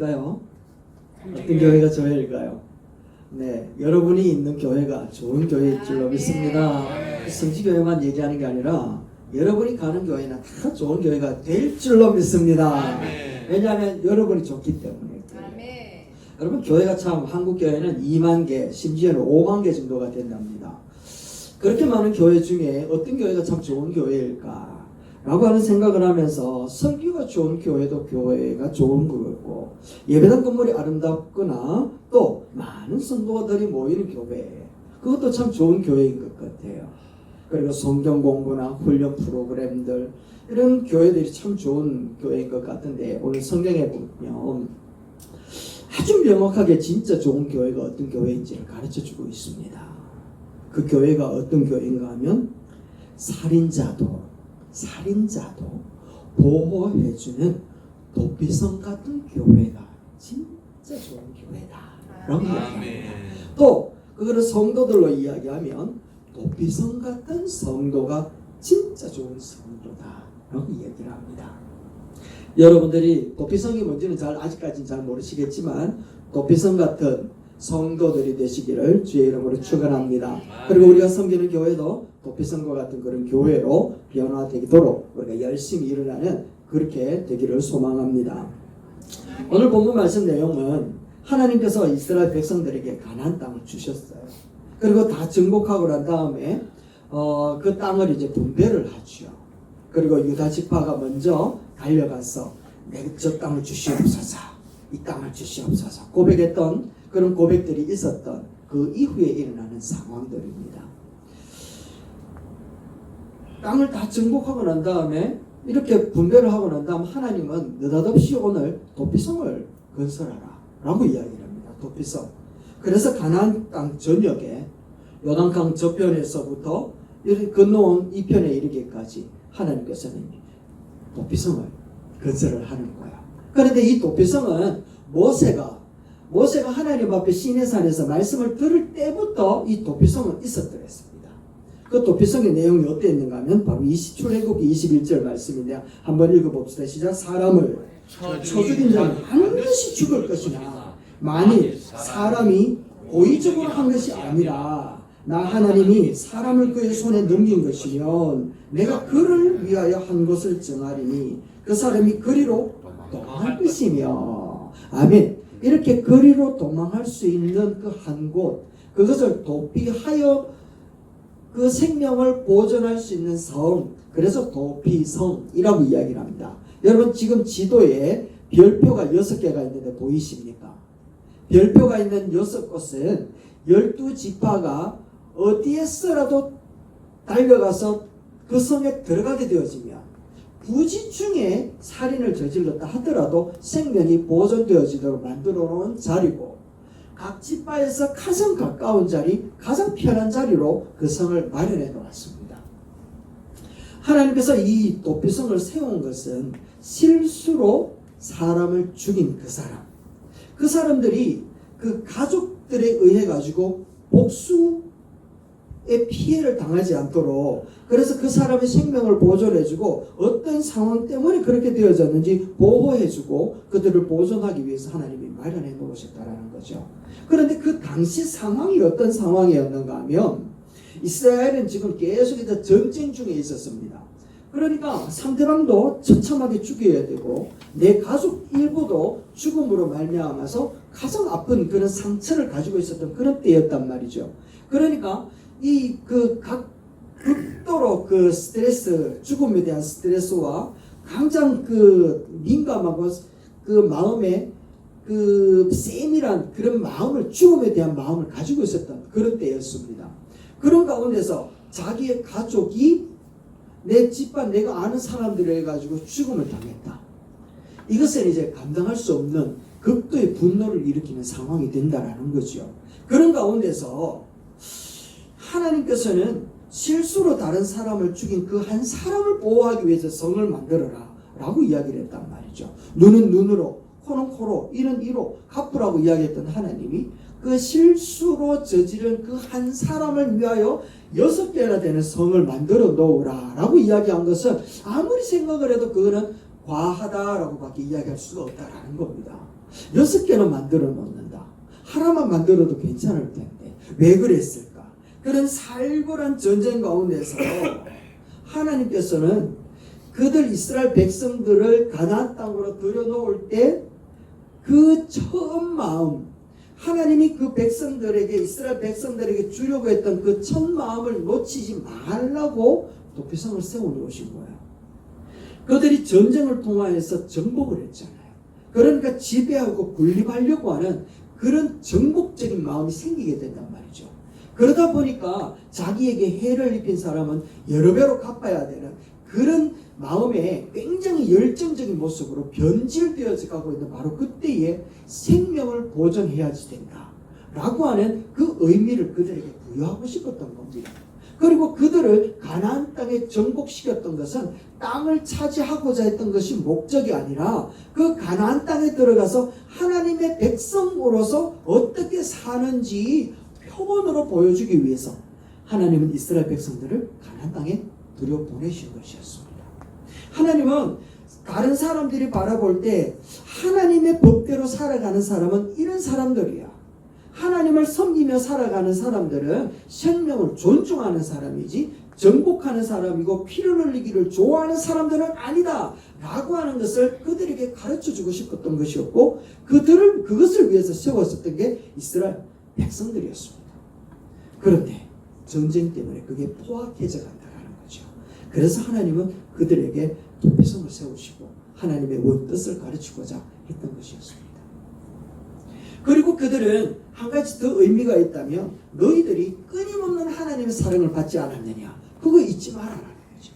교회일까요? 어떤 교회가 교회일까요? 네, 여러분이 있는 교회가 좋은 교회일 줄로 믿습니다. 성지교회만 얘기하는 게 아니라 여러분이 가는 교회는 다 좋은 교회가 될 줄로 믿습니다. 왜냐하면 여러분이 좋기 때문에. 여러분, 교회가 참 한국 교회는 2만 개, 심지어는 5만 개 정도가 된답니다. 그렇게 많은 교회 중에 어떤 교회가 참 좋은 교회일까? 라고 하는 생각을 하면서 설교가 좋은 교회도 교회가 좋은 거고, 예배당 건물이 아름답거나 또 많은 성도들이 모이는 교회, 그것도 참 좋은 교회인 것 같아요. 그리고 성경 공부나 훈련 프로그램들, 이런 교회들이 참 좋은 교회인 것 같은데, 오늘 성경에 보면 아주 명확하게 진짜 좋은 교회가 어떤 교회인지를 가르쳐주고 있습니다. 그 교회가 어떤 교회인가 하면 살인자도 보호해주는 도피성 같은 교회가 진짜 좋은 교회다 라고 이야기합니다. 또 그거를 성도들로 이야기하면 도피성 같은 성도가 진짜 좋은 성도다 라고 이야기를 합니다. 여러분들이 도피성이 뭔지는 아직까지는 잘 모르시겠지만 도피성 같은 성도들이 되시기를 주의 이름으로 축원합니다. 그리고 우리가 섬기는 교회도 도피성과 같은 그런 교회로 변화되도록 우리가 열심히 일어나는 그렇게 되기를 소망합니다. 오늘 본문 말씀 내용은 하나님께서 이스라엘 백성들에게 가나안 땅을 주셨어요. 그리고 다 정복하고 난 다음에 그 땅을 이제 분배를 하죠. 그리고 유다 지파가 먼저 달려가서 내게 저 땅을 주시옵소서, 이 땅을 주시옵소서 고백했던 그런 고백들이 있었던 그 이후에 일어나는 상황들입니다. 땅을 다 정복하고 난 다음에 이렇게 분배를 하고 난 다음 하나님은 느닷없이 오늘 도피성을 건설하라 라고 이야기를 합니다. 도피성. 그래서 가나안 땅 전역에 요단강 저편에서부터 건너온 이 편에 이르기까지 하나님께서는 도피성을 건설을 하는 거예요. 그런데 이 도피성은 모세가 하나님 앞에 시내산에서 말씀을 들을 때부터 이 도피성은 있었더랬습니다. 그 도피성의 내용이 어땠는가 하면 바로 출애굽기 21절 말씀인데요. 한번 읽어봅시다. 시작. 사람을 쳐 죽인 자는 반드시 죽을 것이나 만일 사람이 고의적으로 한 것이 아니라 나 하나님이 사람을 그의 손에 넘긴 것이면 내가 그를 위하여 한 것을 정하리니 그 사람이 그리로 도망할 것이며. 아멘. 이렇게 거리로 도망할 수 있는 그 한 곳, 그것을 도피하여 그 생명을 보존할 수 있는 성, 그래서 도피성이라고 이야기를 합니다. 여러분, 지금 지도에 별표가 6개가 있는데 보이십니까? 별표가 있는 6곳은 12지파가 어디에서라도 달려가서 그 성에 들어가게 되어지면 부지 중에 살인을 저질렀다 하더라도 생명이 보존되어지도록 만들어 놓은 자리고, 각 지파에서 가장 가까운 자리, 가장 편한 자리로 그 성을 마련해 놓았습니다. 하나님께서 이 도피성을 세운 것은 실수로 사람을 죽인 그 사람들이 그 가족들에 의해 가지고 복수의 피해를 당하지 않도록, 그래서 그 사람의 생명을 보존해주고 어떤 상황 때문에 그렇게 되어졌는지 보호해주고 그들을 보존하기 위해서 하나님이 마련해 놓으셨다는 거죠. 그런데 그 당시 상황이 어떤 상황이었는가 하면 이스라엘은 지금 계속해서 전쟁 중에 있었습니다. 그러니까 상대방도 처참하게 죽여야 되고 내 가족 일부도 죽음으로 말미암아서 가장 아픈 그런 상처를 가지고 있었던 그런 때였단 말이죠. 그러니까 극도로 그 스트레스, 죽음에 대한 스트레스와 가장 그 민감하고 그 마음에 그 세밀한 그런 마음을, 죽음에 대한 마음을 가지고 있었던 그런 때였습니다. 그런 가운데서 자기의 가족이 내 집안, 내가 아는 사람들을 해가지고 죽음을 당했다. 이것은 이제 감당할 수 없는 극도의 분노를 일으키는 상황이 된다라는 거죠. 그런 가운데서 하나님께서는 실수로 다른 사람을 죽인 그 한 사람을 보호하기 위해서 성을 만들어라 라고 이야기를 했단 말이죠. 눈은 눈으로, 코는 코로, 이는 이로 갚으라고 이야기했던 하나님이 그 실수로 저지른 그 한 사람을 위하여 6개나 되는 성을 만들어 놓으라 라고 이야기한 것은 아무리 생각을 해도 그거는 과하다라고밖에 이야기할 수가 없다라는 겁니다. 6개는 만들어 놓는다. 하나만 만들어도 괜찮을 텐데 왜 그랬을까? 그런 살벌한 전쟁 가운데서 하나님께서는 그들 이스라엘 백성들을 가나안 땅으로 들여놓을 때 그 처음 마음, 하나님이 그 백성들에게, 이스라엘 백성들에게 주려고 했던 그 첫 마음을 놓치지 말라고 도피성을 세워놓으신 거예요. 그들이 전쟁을 통하여서 정복을 했잖아요. 그러니까 지배하고 군림하려고 하는 그런 정복적인 마음이 생기게 된단 말이죠. 그러다 보니까 자기에게 해를 입힌 사람은 여러 배로 갚아야 되는 그런 마음에 굉장히 열정적인 모습으로 변질되어져 가고 있는 바로 그때에 생명을 보존해야지 된다 라고 하는 그 의미를 그들에게 부여하고 싶었던 겁니다. 그리고 그들을 가나안 땅에 정복시켰던 것은 땅을 차지하고자 했던 것이 목적이 아니라 그 가나안 땅에 들어가서 하나님의 백성으로서 어떻게 사는지 표본으로 보여주기 위해서 하나님은 이스라엘 백성들을 가나안 땅에 들여보내신 것이었습니다. 하나님은 다른 사람들이 바라볼 때 하나님의 법대로 살아가는 사람은 이런 사람들이야. 하나님을 섬기며 살아가는 사람들은 생명을 존중하는 사람이지 정복하는 사람이고 피를 흘리기를 좋아하는 사람들은 아니다 라고 하는 것을 그들에게 가르쳐주고 싶었던 것이었고 그것을 위해서 세웠었던 게 이스라엘 백성들이었습니다. 그런데 전쟁 때문에 그게 포악해져 간다는 거죠. 그래서 하나님은 그들에게 도피성을 세우시고 하나님의 원뜻을 가르치고자 했던 것이었습니다. 그리고 그들은 한 가지 더 의미가 있다면 너희들이 끊임없는 하나님의 사랑을 받지 않았느냐, 그거 잊지 말아라는 거죠.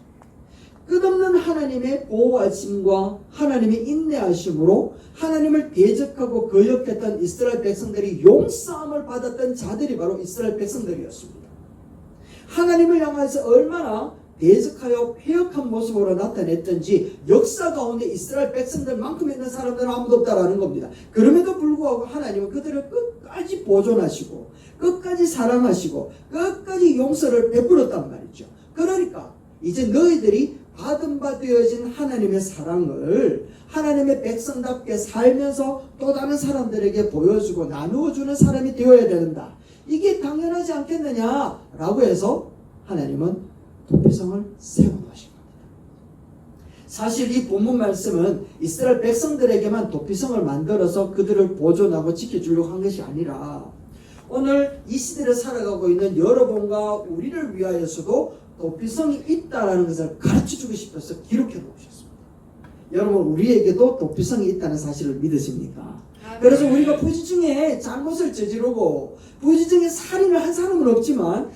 끝없는 하나님의 보호하심과 하나님의 인내하심으로 하나님을 대적하고 거역했던 이스라엘 백성들이 용서함을 받았던 자들이 바로 이스라엘 백성들이었습니다. 하나님을 향해서 얼마나 대적하여 폐역한 모습으로 나타냈던지 역사 가운데 이스라엘 백성들만큼 있는 사람들은 아무도 없다라는 겁니다. 그럼에도 불구하고 하나님은 그들을 끝까지 보존하시고 끝까지 사랑하시고 끝까지 용서를 베풀었단 말이죠. 그러니까 이제 너희들이 받은 바 되어진 하나님의 사랑을 하나님의 백성답게 살면서 또 다른 사람들에게 보여주고 나누어주는 사람이 되어야 된다. 이게 당연하지 않겠느냐라고 해서 하나님은 도피성을 세워놓으신 겁니다. 사실 이 본문 말씀은 이스라엘 백성들에게만 도피성을 만들어서 그들을 보존하고 지켜주려고 한 것이 아니라 오늘 이 시대를 살아가고 있는 여러분과 우리를 위하여서도 도피성이 있다라는 것을 가르쳐주고 싶어서 기록해 놓으셨습니다. 여러분, 우리에게도 도피성이 있다는 사실을 믿으십니까? 그래서 우리가 부지 중에 잘못을 저지르고 부지 중에 살인을 한 사람은 없지만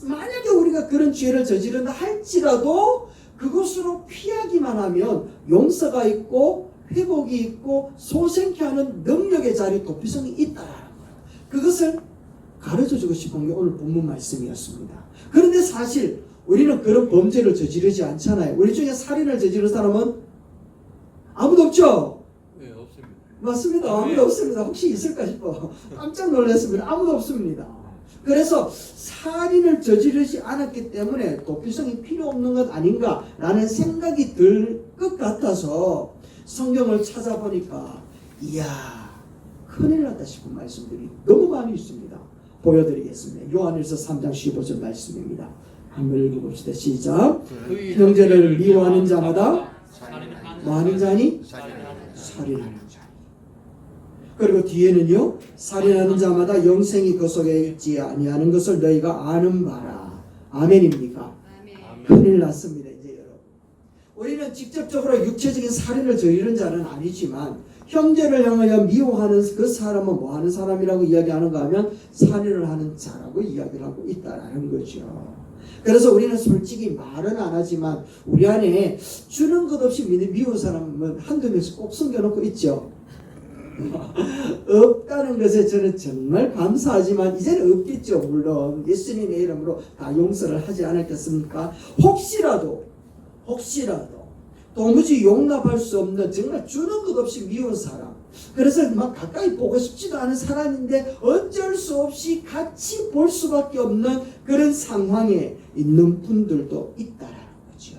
만약에 우리가 그런 죄를 저지른다 할지라도 그것으로 피하기만 하면 용서가 있고 회복이 있고 소생케 하는 능력의 자리 도피성이 있다라는 거예요. 그것을 가르쳐주고 싶은 게 오늘 본문 말씀이었습니다. 그런데 사실 우리는 그런 범죄를 저지르지 않잖아요. 우리 중에 살인을 저지른 사람은 아무도 없죠? 네, 없습니다. 맞습니다. 아무도 없습니다. 혹시 있을까 싶어 깜짝 놀랐습니다. 아무도 없습니다. 그래서 살인을 저지르지 않았기 때문에 도피성이 필요 없는 것 아닌가라는 생각이 들 것 같아서 성경을 찾아보니까 이야, 큰일 났다 싶은 말씀들이 너무 많이 있습니다. 보여드리겠습니다. 요한일서 3장 15절 말씀입니다. 한번 읽어봅시다. 시작. 형제를 미워하는 자마다 뭐 하는 자니? 살인하는 자. 그리고 뒤에는요, 살인하는 자마다 영생이 그 속에 있지 아니하는 것을 너희가 아는 바라. 아멘입니까? 아멘. 큰일 났습니다. 이제 여러분, 우리는 직접적으로 육체적인 살인을 저지른 자는 아니지만 형제를 향하여 미워하는 그 사람은 뭐 하는 사람이라고 이야기하는가 하면 살인을 하는 자라고 이야기를 하고 있다라는 거죠. 그래서 우리는 솔직히 말은 안 하지만 우리 안에 주는 것 없이 믿는 미운 사람은 한두 명씩 꼭 숨겨놓고 있죠. 없다는 것에 저는 정말 감사하지만 이제는 없겠죠. 물론 예수님의 이름으로 다 용서를 하지 않았겠습니까? 혹시라도 도무지 용납할 수 없는 정말 주는 것 없이 미운 사람, 그래서 막 가까이 보고 싶지도 않은 사람인데 어쩔 수 없이 같이 볼 수밖에 없는 그런 상황에 있는 분들도 있다라는 거죠.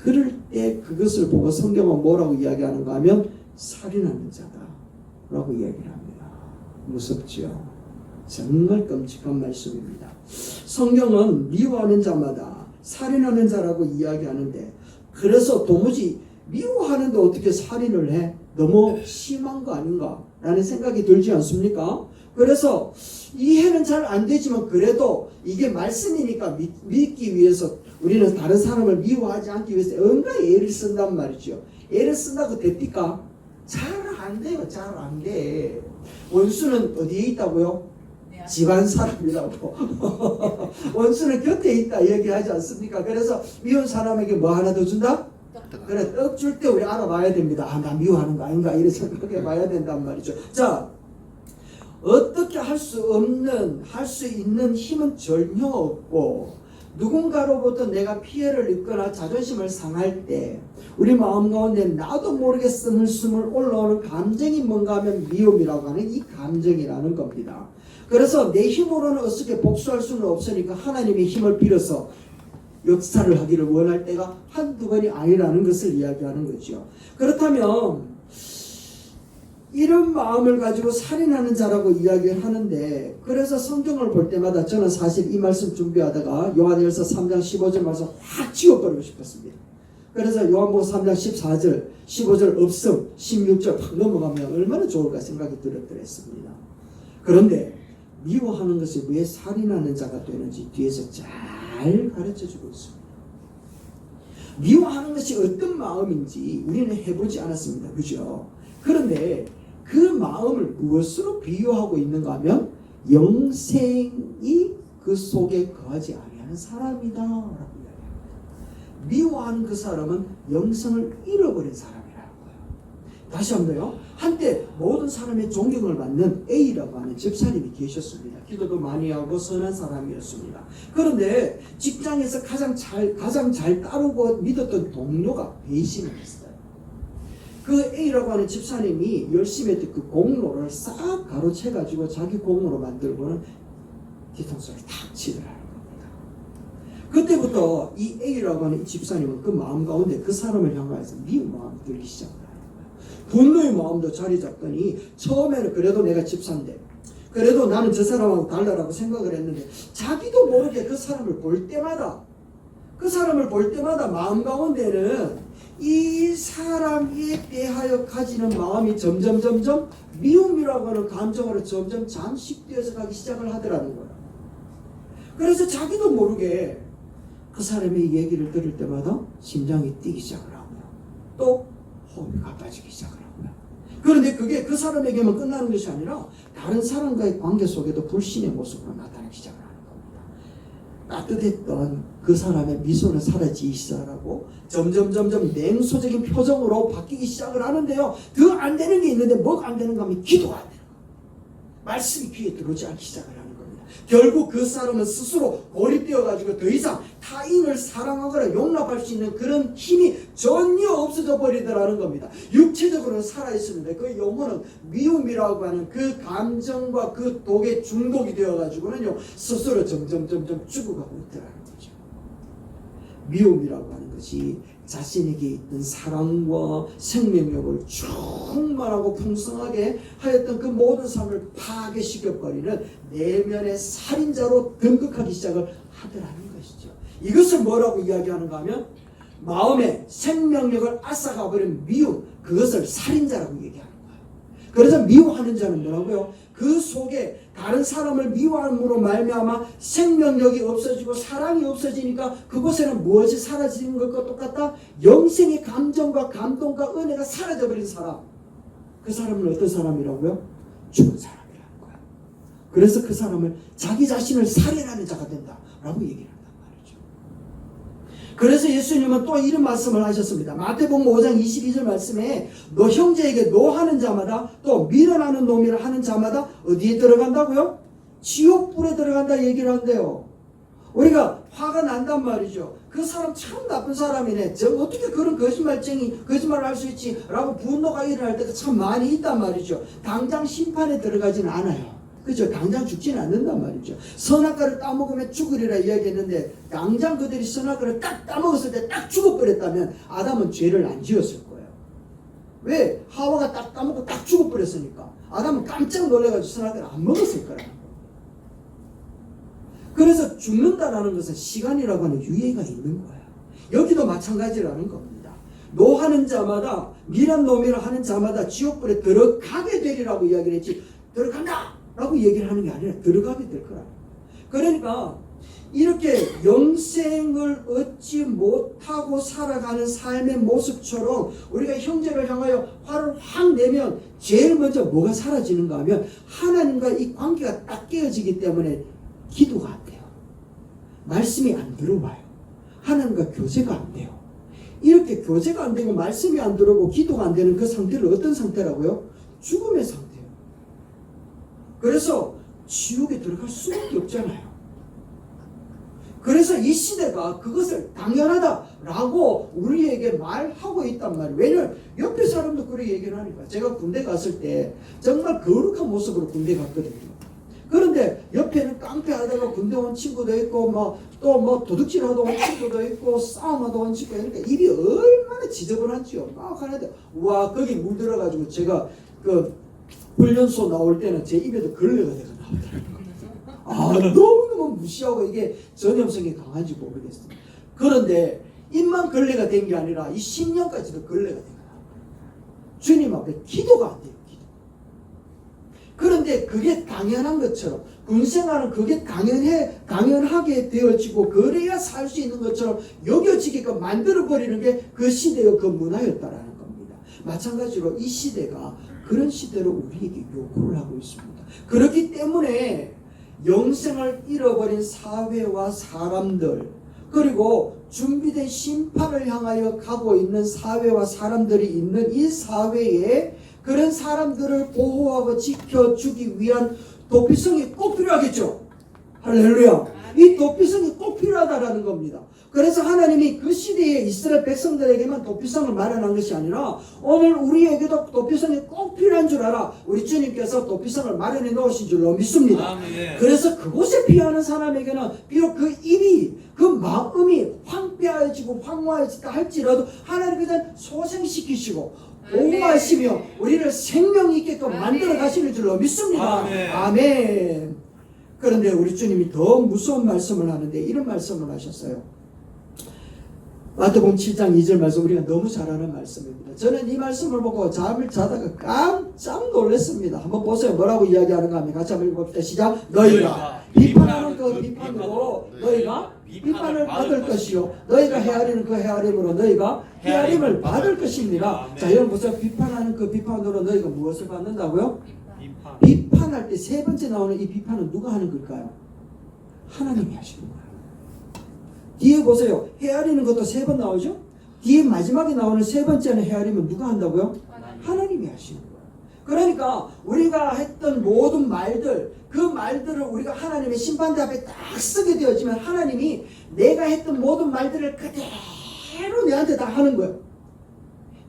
그럴 때 그것을 보고 성경은 뭐라고 이야기하는가 하면 살인하는 자다라고 이야기를 합니다. 무섭죠? 정말 끔찍한 말씀입니다. 성경은 미워하는 자마다 살인하는 자라고 이야기하는데, 그래서 도무지 미워하는데 어떻게 살인을 해? 너무 심한 거 아닌가? 라는 생각이 들지 않습니까? 그래서 이해는 잘 안 되지만 그래도 이게 말씀이니까 믿기 위해서 우리는 다른 사람을 미워하지 않기 위해서 뭔가 애를 쓴단 말이죠. 애를 쓴다고 됩니까? 잘 안 돼요. 잘 안 돼. 원수는 어디에 있다고요? 집안 사람이라고. 원수는 곁에 있다 얘기하지 않습니까? 그래서 미운 사람에게 뭐 하나 더 준다? 그래, 떡 줄 때 우리 알아봐야 됩니다. 아, 나 미워하는 거 아닌가? 이런 생각해 봐야 된단 말이죠. 자, 어떻게 할 수 있는 힘은 전혀 없고, 누군가로부터 내가 피해를 입거나 자존심을 상할 때 우리 마음 가운데 나도 모르게 스물스물 올라오는 감정이 뭔가 하면 미움이라고 하는 이 감정이라는 겁니다. 그래서 내 힘으로는 어떻게 복수할 수는 없으니까 하나님의 힘을 빌어서 역사를 하기를 원할 때가 한두 번이 아니라는 것을 이야기하는 거죠. 그렇다면 이런 마음을 가지고 살인하는 자라고 이야기를 하는데, 그래서 성경을 볼 때마다 저는 사실 이 말씀 준비하다가 요한일서 3장 15절 말씀 확 지워버리고 싶었습니다. 그래서 요한복음 3장 14절 15절 없음 16절 확 넘어가면 얼마나 좋을까 생각이 들었더랬습니다. 그런데 미워하는 것이 왜 살인하는 자가 되는지 뒤에서 잘 가르쳐주고 있습니다. 미워하는 것이 어떤 마음인지 우리는 해보지 않았습니다. 그죠? 그런데 그 마음을 무엇으로 비유하고 있는가 하면 영생이 그 속에 거하지 아니하는 사람이다 라고 이야기합니다. 미워하는 그 사람은 영생을 잃어버린 사람이라는 거예요. 다시 한번요. 한때 모든 사람의 존경을 받는 A라고 하는 집사님이 계셨습니다. 기도도 많이 하고 선한 사람이었습니다. 그런데 직장에서 가장 잘 따르고 믿었던 동료가 배신을 했어요. 그 A라고 하는 집사님이 열심히 했던 그 공로를 싹 가로채가지고 자기 공로로 만들고는 뒤통수를 탁 치더라는 겁니다. 그때부터 이 A라고 하는 이 집사님은 그 마음 가운데 그 사람을 향하여서 미운 마음이 들기 시작하는 거예요. 분노의 마음도 자리 잡더니 처음에는 그래도 내가 집사인데, 그래도 나는 저 사람하고 달라라고 생각을 했는데, 자기도 모르게 그 사람을 볼 때마다 마음 가운데는 이 사람에 대하여 가지는 마음이 점점 미움이라고 하는 감정으로 점점 잠식되어서 가기 시작을 하더라는 거예요. 그래서 자기도 모르게 그 사람의 얘기를 들을 때마다 심장이 뛰기 시작을 하고요. 또 호흡이 가빠지기 시작을 하고요. 그런데 그게 그 사람에게만 끝나는 것이 아니라 다른 사람과의 관계 속에도 불신의 모습으로 나타나기 시작을 합니다. 따뜻했던 그 사람의 미소는 사라지기 시작하고 점점 냉소적인 표정으로 바뀌기 시작을 하는데요. 더 안 되는 게 있는데 뭐가 안 되는가 하면 기도가 안 되는 거예요. 말씀이 귀에 들어오지 않기 시작을 하는 겁니다. 결국 그 사람은 스스로 고립되어가지고 더 이상 타인을 사랑하거나 용납할 수 있는 그런 힘이 전혀 없어져 버리더라는 겁니다. 육체적으로는 살아있습니다. 그 영혼은 미움이라고 하는 그 감정과 그 독에 중독이 되어가지고는요, 스스로 점점 죽어가고 있더라는 거죠. 미움이라고 하는 것이 자신에게 있는 사랑과 생명력을 충만하고 풍성하게 하였던 그 모든 삶을 파괴시켜버리는 내면의 살인자로 등극하기 시작을 하더라는 것이죠. 이것을 뭐라고 이야기하는가 하면 마음의 생명력을 앗아가버린 미움, 그것을 살인자라고 얘기하는 거예요. 그래서 미워하는 자는 뭐라고요? 그 속에 다른 사람을 미워함으로 말미암아 생명력이 없어지고 사랑이 없어지니까 그곳에는 무엇이 사라지는 것과 똑같다? 영생의 감정과 감동과 은혜가 사라져버린 사람. 그 사람은 어떤 사람이라고요? 죽은 사람이라는 거야. 그래서 그 사람을 자기 자신을 살인하는 자가 된다라고 얘기를 한단 말이죠. 그래서 예수님은 또 이런 말씀을 하셨습니다. 마태복음 5장 22절 말씀에 너 형제에게 노하는 자마다 또 밀어나는 놈이라 하는 자마다 어디에 들어간다고요? 지옥불에 들어간다 얘기를 한대요. 우리가 화가 난단 말이죠. 그 사람 참 나쁜 사람이네. 저 어떻게 그런 거짓말을 할 수 있지? 라고 분노가 일어날 때가 참 많이 있단 말이죠. 당장 심판에 들어가지는 않아요. 그죠? 당장 죽지는 않는단 말이죠. 선악과를 따먹으면 죽으리라 이야기했는데 당장 그들이 선악과를 딱 따먹었을 때 딱 죽어버렸다면 아담은 죄를 안 지었을 거예요. 왜? 하와가 딱 따먹고 딱 죽어버렸으니까 아담은 깜짝 놀라가지고 선악과를 안 먹었을 거라는 거예요. 그래서 죽는다라는 것은 시간이라고 하는 유예가 있는 거예요. 여기도 마찬가지라는 겁니다. 노하는 자마다 미란 노미를 하는 자마다 지옥불에 들어가게 되리라고 이야기를 했지 들어간다! 라고 얘기를 하는 게 아니라 들어가게 될 거라. 그러니까 이렇게 영생을 얻지 못하고 살아가는 삶의 모습처럼 우리가 형제를 향하여 화를 확 내면 제일 먼저 뭐가 사라지는가 하면 하나님과 이 관계가 딱 깨어지기 때문에 기도가 안 돼요. 말씀이 안 들어와요. 하나님과 교제가 안 돼요. 이렇게 교제가 안 되고 말씀이 안 들어오고 기도가 안 되는 그 상태를 어떤 상태라고요? 죽음의 상태예요. 그래서 지옥에 들어갈 수밖에 없잖아요. 그래서 이 시대가 그것을 당연하다라고 우리에게 말하고 있단 말이에요. 왜냐하면 옆에 사람도 그렇게 얘기를 하니까. 제가 군대 갔을 때 정말 거룩한 모습으로 군대 갔거든요. 그런데 옆에는 깡패하다가 군대 온 친구도 있고 또 도둑질하다 온 친구도 있고 싸움하다 온 친구도 있고 입이 얼마나 지저분한지요. 막 하는데 와 거기 물들어가지고 제가 그 훈련소 나올 때는 제 입에도 걸레가 돼서 나오더라고요. 너무너무 무시하고 이게 전염성이 강한지 모르겠어요. 그런데 입만 걸레가 된 게 아니라 이 10년까지도 걸레가 된 거예요. 주님 앞에 기도가 안 돼요. 그런데 그게 당연한 것처럼 군생활은 그게 당연하게 되어지고 그래야 살 수 있는 것처럼 여겨지게끔 만들어버리는 게 그 시대의 그 문화였다라는 겁니다. 마찬가지로 이 시대가 그런 시대로 우리에게 요구를 하고 있습니다. 그렇기 때문에 영생을 잃어버린 사회와 사람들 그리고 준비된 심판을 향하여 가고 있는 사회와 사람들이 있는 이 사회에 그런 사람들을 보호하고 지켜주기 위한 도피성이 꼭 필요하겠죠. 할렐루야. 이 도피성이 꼭 필요하다라는 겁니다. 그래서 하나님이 그 시대에 이스라엘 백성들에게만 도피성을 마련한 것이 아니라 오늘 우리에게도 도피성이 꼭 필요한 줄 알아. 우리 주님께서 도피성을 마련해 놓으신 줄로 믿습니다. 아멘. 그래서 그곳에 피하는 사람에게는 비록 그 입이 그 마음이 황폐해지고 황화해지다 할지라도 하나님께서는 소생시키시고 보호하시며 우리를 생명 있게끔 만들어 가시는 줄로 믿습니다. 아멘. 아멘. 그런데 우리 주님이 더 무서운 말씀을 하는데 이런 말씀을 하셨어요. 마태복음 7장 2절 말씀 우리가 너무 잘 아는 말씀입니다. 저는 이 말씀을 보고 잠을 자다가 깜짝 놀랐습니다. 한번 보세요. 뭐라고 이야기하는가 하면 같이 한번 읽어봅시다. 시작. 너희가 비판하는 그 비판으로 너희가 비판을 받을 것이요 너희가 헤아리는 그 헤아림으로 너희가 헤아림을 받을 것입니다. 자, 여러분 보세요. 비판하는 그 비판으로 너희가 무엇을 받는다고요? 비판할 때 세 번째 나오는 이 비판은 누가 하는 걸까요? 하나님이 하시는 거예요. 뒤에 보세요. 헤아리는 것도 세 번 나오죠? 뒤에 마지막에 나오는 세 번째는 헤아림은 누가 한다고요? 하나님이 하시는 거예요. 그러니까 우리가 했던 모든 말들 그 말들을 우리가 하나님의 심판대 앞에 딱 쓰게 되었지만 하나님이 내가 했던 모든 말들을 그대로 내한테 다 하는 거예요.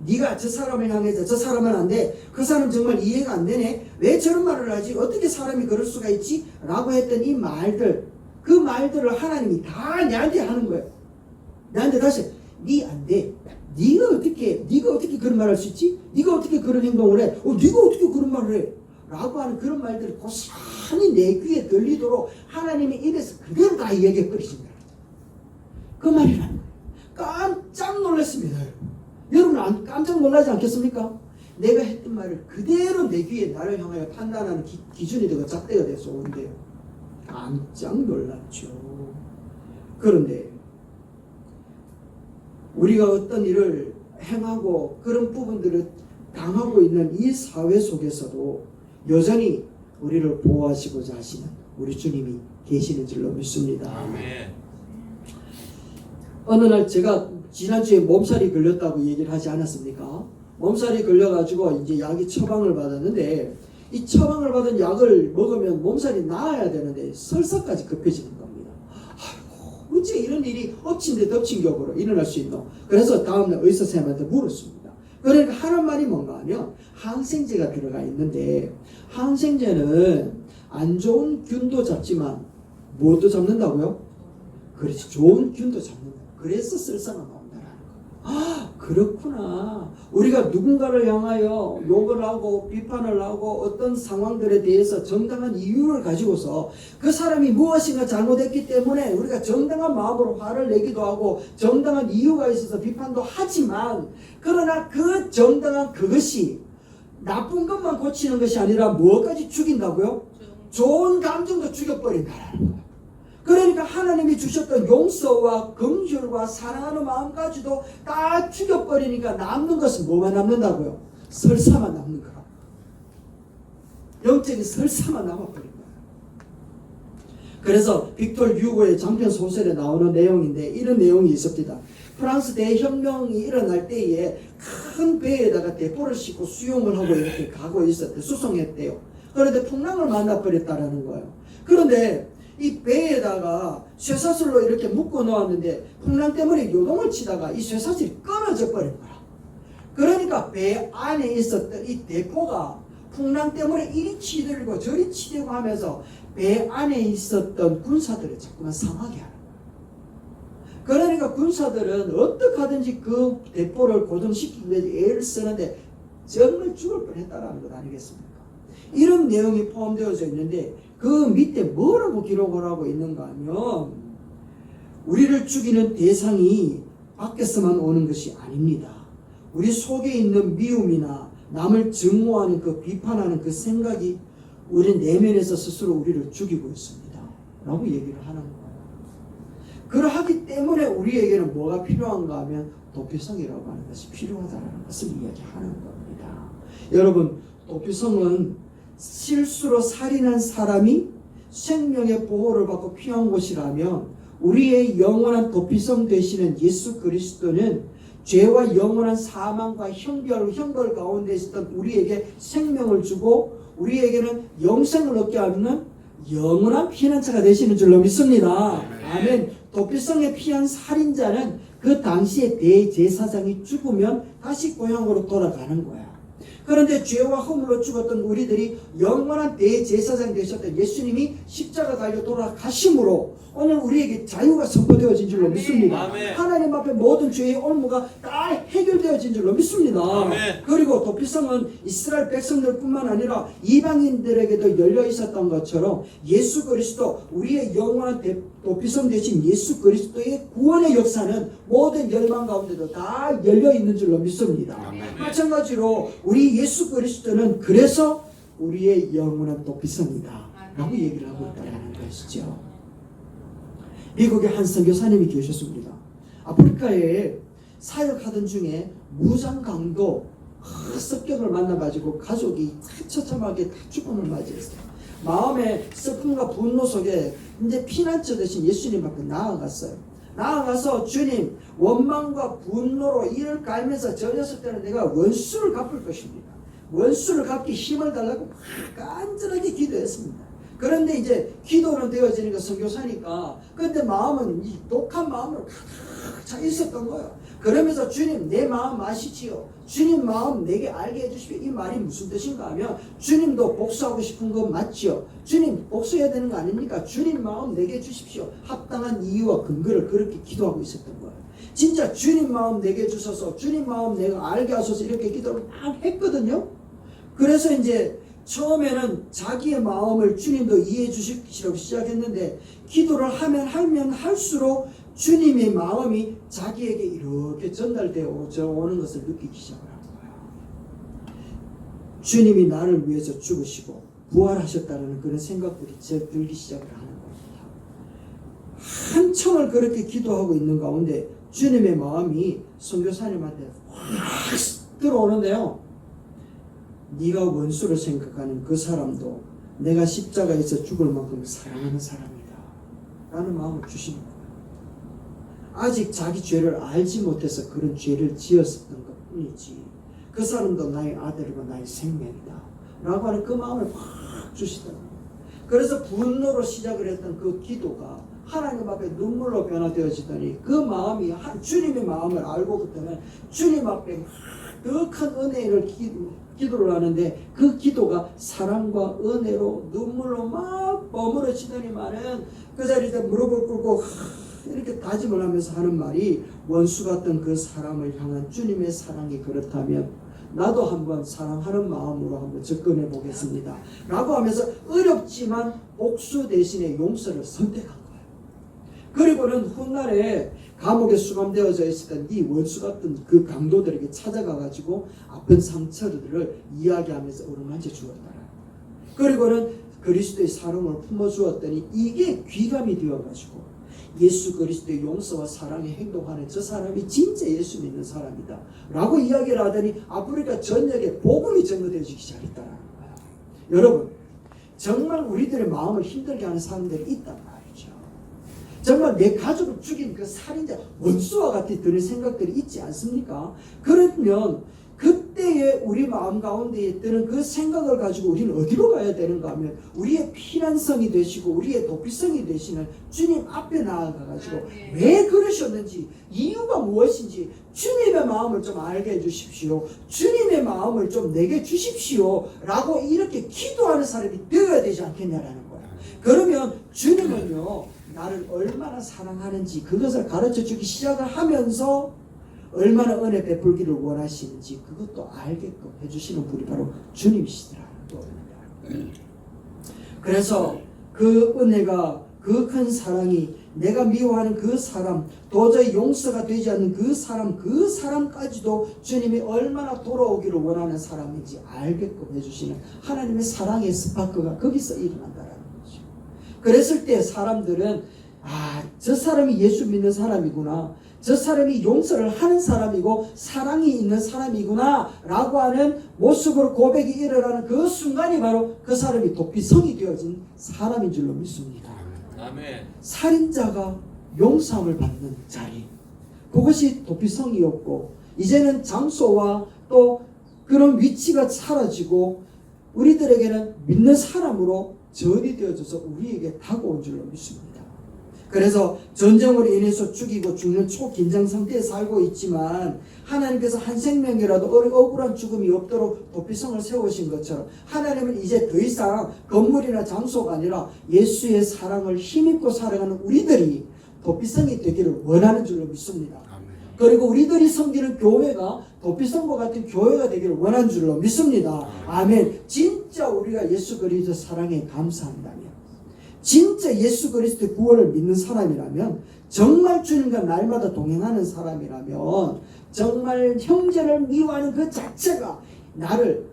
네가 저 사람을 향해서 저 사람은 안 돼. 그 사람 정말 이해가 안 되네. 왜 저런 말을 하지? 어떻게 사람이 그럴 수가 있지? 라고 했던 이 말들 그 말들을 하나님이 다 내한테 하는 거예요. 내한테 다시 네 안 돼. 네가 어떻게 그런 말을 할 수 있지? 네가 어떻게 그런 행동을 해? 네가 어떻게 그런 말을 해? 라고 하는 그런 말들이 고스란히 내 귀에 들리도록 하나님의 입에서 그대로 다 얘기해 버리신다. 그 말이라는 거예요. 깜짝 놀랐습니다. 여러분 깜짝 놀라지 않겠습니까? 내가 했던 말을 그대로 내 귀에 나를 향하여 판단하는 기준이 되고 잣대가 돼서 오는데요. 깜짝 놀랐죠. 그런데 우리가 어떤 일을 행하고 그런 부분들을 당하고 있는 이 사회 속에서도 여전히 우리를 보호하시고자 하시는 우리 주님이 계시는 줄로 믿습니다. 아멘. 어느 날 제가 지난주에 몸살이 걸렸다고 얘기를 하지 않았습니까? 몸살이 걸려가지고 이제 약이 처방을 받았는데 이 처방을 받은 약을 먹으면 몸살이 나아야 되는데 설사까지 급해지는 겁니다. 아이고 어째 이런 일이 엎친 데 덮친 격으로 일어날 수 있노? 그래서 다음날 의사 선생님한테 물었습니다. 그러니까 하는 말이 뭔가 하면 항생제가 들어가 있는데 항생제는 안 좋은 균도 잡지만 무엇도 잡는다고요? 그렇지, 좋은 균도 잡는다. 그래서 쓸사가 나온다라는 거. 아, 그렇구나. 우리가 누군가를 향하여 욕을 하고 비판을 하고 어떤 상황들에 대해서 정당한 이유를 가지고서 그 사람이 무엇인가 잘못했기 때문에 우리가 정당한 마음으로 화를 내기도 하고 정당한 이유가 있어서 비판도 하지만, 그러나 그 정당한 그것이 나쁜 것만 고치는 것이 아니라 무엇까지 죽인다고요? 좋은 감정도 죽여버린다라는 거예요. 그러니까 하나님이 주셨던 용서와 긍휼과 사랑하는 마음까지도 다 죽여버리니까 남는 것은 뭐만 남는다고요? 설사만 남는 거야. 영적인 설사만 남아버린 거야. 그래서 빅토르 유고의 장편 소설에 나오는 내용인데 이런 내용이 있습니다. 프랑스 대혁명이 일어날 때에 큰 배에다가 대포를 싣고 수용을 하고 이렇게 가고 있었대. 수송했대요. 그런데 풍랑을 만나버렸다라는 거예요. 그런데 이 배에다가 쇠사슬로 이렇게 묶어 놓았는데 풍랑 때문에 요동을 치다가 이 쇠사슬이 끊어져 버린 거야. 그러니까 배 안에 있었던 이 대포가 풍랑 때문에 이리 치들고 저리 치대고 하면서 배 안에 있었던 군사들을 자꾸만 상하게 하는 거야. 그러니까 군사들은 어떻게 하든지 그 대포를 고정시키기 위해서 애를 쓰는데 정말 죽을 뻔했다라는 것 아니겠습니까? 이런 내용이 포함되어져 있는데 그 밑에 뭐라고 기록을 하고 있는가 하면, 우리를 죽이는 대상이 밖에서만 오는 것이 아닙니다. 우리 속에 있는 미움이나 남을 증오하는 그 비판하는 그 생각이 우리 내면에서 스스로 우리를 죽이고 있습니다 라고 얘기를 하는 거예요. 그러하기 때문에 우리에게는 뭐가 필요한가 하면 도피성이라고 하는 것이 필요하다는 것을 이야기하는 겁니다. 여러분, 도피성은 실수로 살인한 사람이 생명의 보호를 받고 피한 곳이라면, 우리의 영원한 도피성 되시는 예수 그리스도는 죄와 영원한 사망과 형벌 가운데 있었던 우리에게 생명을 주고 우리에게는 영생을 얻게 하는 영원한 피난처가 되시는 줄로 믿습니다. 아멘. 도피성에 피한 살인자는 그 당시에 대제사장이 죽으면 다시 고향으로 돌아가는 거야. 그런데 죄와 허물로 죽었던 우리들이 영원한 대제사장 되셨던 예수님이 십자가 달려 돌아가심으로 오늘 우리에게 자유가 선포되어진 줄로 믿습니다. 아멘. 하나님 앞에 모든 죄의 올무가 다 해결되어진 줄로 믿습니다. 아멘. 그리고 도피성은 이스라엘 백성들뿐만 아니라 이방인들에게도 열려 있었던 것처럼 예수 그리스도, 우리의 영원한 도피성 되신 예수 그리스도의 구원의 역사는 모든 열방 가운데도 다 열려 있는 줄로 믿습니다. 아멘. 마찬가지로 우리 예수 그리스도는 그래서 우리의 영원한 도피성이다 라고 얘기를 하고 있다는 것이죠. 미국의 한 선교사님이 계셨습니다. 아프리카에 사역하던 중에 무장 강도 습격을 만나가지고 가족이 처참하게 죽음을 맞이했어요. 마음의 슬픔과 분노 속에 이제 피난처 대신 예수님 앞에 나아갔어요. 나아가서 주님, 원망과 분노로 이를 갈면서 저 녀석들은 내가 원수를 갚을 것입니다. 원수를 갚기 힘을 달라고 간절하게 기도했습니다. 그런데 이제 기도는 되어지니까 선교사니까, 근데 마음은 이 독한 마음으로 가득 차 있었던 거예요. 그러면서 주님, 내 마음 아시지요? 주님 마음 내게 알게 해주십시오. 이 말이 무슨 뜻인가 하면, 주님도 복수하고 싶은 거 맞지요? 주님 복수해야 되는 거 아닙니까? 주님 마음 내게 주십시오. 합당한 이유와 근거를 그렇게 기도하고 있었던 거예요. 진짜 주님 마음 내게 주셔서, 주님 마음 내가 알게 하소서, 이렇게 기도를 막 했거든요. 그래서 이제 처음에는 자기의 마음을 주님도 이해해 주시라고 시작했는데, 기도를 하면 할수록 주님의 마음이 자기에게 이렇게 전달되어 오는 것을 느끼기 시작을 한 거예요. 주님이 나를 위해서 죽으시고 부활하셨다는 그런 생각들이 들기 시작을 하는 겁니다. 한청을 그렇게 기도하고 있는 가운데 주님의 마음이 선교사님한테 확 들어오는데요. 네가 원수를 생각하는 그 사람도 내가 십자가에서 죽을 만큼 사랑하는 사람이다 라는 마음을 주시는 거예요. 아직 자기 죄를 알지 못해서 그런 죄를 지었었던 것 뿐이지, 그 사람도 나의 아들이고 나의 생명이다 라고 하는 그 마음을 확 주시더라고요. 그래서 분노로 시작을 했던 그 기도가 하나님 앞에 눈물로 변화되어지더니, 그 마음이 주님의 마음을 알고부터는 주님 앞에 막 더 큰 은혜를 기도를 하는데 그 기도가 사랑과 은혜로 눈물로 막 버무러지더니만은 그 자리에서 무릎을 꿇고 이렇게 다짐을 하면서 하는 말이 원수 같던 그 사람을 향한 주님의 사랑이 그렇다면 나도 한번 사랑하는 마음으로 한번 접근해 보겠습니다 라고 하면서 어렵지만 복수 대신에 용서를 선택한 거예요. 그리고는 훗날에 감옥에 수감되어져 있었던 이 원수 같은 그 강도들에게 찾아가 가지고 아픈 상처들을 이야기하면서 어루만져 주었다. 그리고는 그리스도의 사랑을 품어주었더니 이게 귀감이 되어가지고 예수 그리스도의 용서와 사랑에 행동하는 저 사람이 진짜 예수 믿는 사람이다 라고 이야기를 하더니 아프리카 전역에 복음이 전거되어지기 시작했다는 거예요. 여러분, 정말 우리들의 마음을 힘들게 하는 사람들이 있단 말이죠. 정말 내 가족을 죽인 그 살인자 원수와 같이 드는 생각들이 있지 않습니까? 그러면 그때의 우리 마음 가운데에 드는 그 생각을 가지고 우리는 어디로 가야 되는가 하면 우리의 피난성이 되시고 우리의 도피성이 되시는 주님 앞에 나아가가지고 왜 그러셨는지 이유가 무엇인지 주님의 마음을 좀 알게 해주십시오. 주님의 마음을 좀 내게 주십시오 라고 이렇게 기도하는 사람이 되어야 되지 않겠냐라는 거예요. 그러면 주님은요 나를 얼마나 사랑하는지 그것을 가르쳐주기 시작을 하면서 얼마나 은혜 베풀기를 원하시는지 그것도 알게끔 해주시는 분이 바로 주님이시더라는 겁니다. 그래서 그 은혜가 그 큰 사랑이 내가 미워하는 그 사람 도저히 용서가 되지 않는 그 사람까지도 주님이 얼마나 돌아오기를 원하는 사람인지 알게끔 해주시는 하나님의 사랑의 스파크가 거기서 일어난다는 거죠. 그랬을 때 사람들은 저 사람이 예수 믿는 사람이구나, 저 사람이 용서를 하는 사람이고 사랑이 있는 사람이구나 라고 하는 모습으로 고백이 일어나는 그 순간이 바로 그 사람이 도피성이 되어진 사람인 줄로 믿습니다. 아멘. 살인자가 용서함을 받는 자리, 그것이 도피성이었고 이제는 장소와 또 그런 위치가 사라지고 우리들에게는 믿는 사람으로 전이 되어져서 우리에게 다가온 줄로 믿습니다. 그래서 전쟁으로 인해서 죽이고 죽는 초긴장 상태에 살고 있지만 하나님께서 한 생명이라도 억울한 죽음이 없도록 도피성을 세우신 것처럼 하나님은 이제 더 이상 건물이나 장소가 아니라 예수의 사랑을 힘입고 살아가는 우리들이 도피성이 되기를 원하는 줄로 믿습니다. 그리고 우리들이 섬기는 교회가 도피성과 같은 교회가 되기를 원하는 줄로 믿습니다. 아멘. 진짜 우리가 예수 그리스도 사랑에 감사한다면, 진짜 예수 그리스도의 구원을 믿는 사람이라면, 정말 주님과 날마다 동행하는 사람이라면, 정말 형제를 미워하는 그 자체가 나를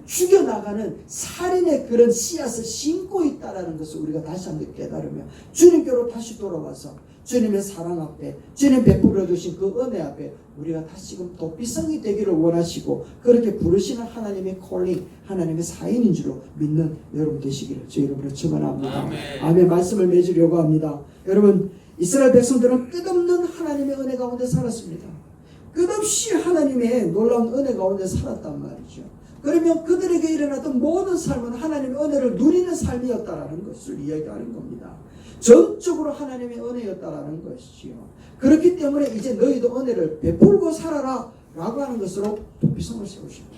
죽여나가는 살인의 그런 씨앗을 심고 있다는 것을 우리가 다시 한번 깨달으며 주님께로 다시 돌아와서 주님의 사랑 앞에, 주님 베풀어 주신 그 은혜 앞에 우리가 다시금 도피성이 되기를 원하시고 그렇게 부르시는 하나님의 콜링, 하나님의 사인인 줄로 믿는 여러분 되시기를 주 이름으로 축원합니다. 아멘. 아멘. 말씀을 맺으려고 합니다. 여러분, 이스라엘 백성들은 끝없는 하나님의 은혜 가운데 살았습니다. 끝없이 하나님의 놀라운 은혜 가운데 살았단 말이죠. 그러면 그들에게 일어났던 모든 삶은 하나님의 은혜를 누리는 삶이었다라는 것을 이야기하는 겁니다. 전적으로 하나님의 은혜였다라는 것이지요. 그렇기 때문에 이제 너희도 은혜를 베풀고 살아라 라고 하는 것으로 도피성을 세우십니다.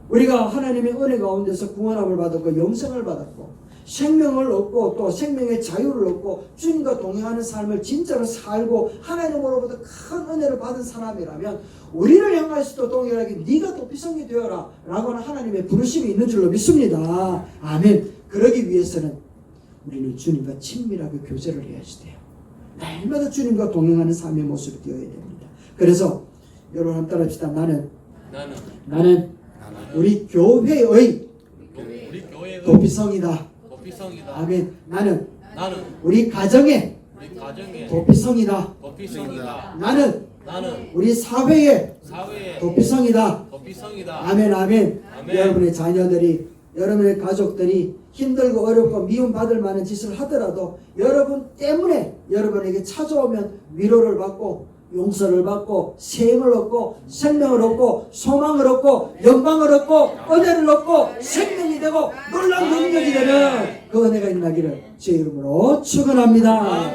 우리가 하나님의 은혜 가운데서 구원함을 받았고 영생을 받았고 생명을 얻고 또 생명의 자유를 얻고 주님과 동행하는 삶을 진짜로 살고 하나님으로부터 큰 은혜를 받은 사람이라면 우리를 향하여서도 동일하게 네가 도피성이 되어라 라고 하는 하나님의 부르심이 있는 줄로 믿습니다. 아멘. 그러기 위해서는 우리는 주님과 친밀하게 교제를 해야지 돼요. 날마다 주님과 동행하는 삶의 모습이 되어야 됩니다. 그래서 여러분 한번 따라합시다. 나는 우리 교회의 도피성이다. 아멘. 나는 우리 가정의 도피성이다. 나는 우리 사회의 도피성이다. 아멘. 아멘. 여러분의 자녀들이, 여러분의 가족들이 힘들고 어렵고 미움받을 만한 짓을 하더라도 여러분 때문에 여러분에게 찾아오면 위로를 받고 용서를 받고 세임을 얻고 생명을 얻고 소망을 얻고 영광을 얻고 은혜를 얻고 생명이 되고 놀라운 능력이 되는 그 은혜가 있나기를 제 이름으로 축원합니다.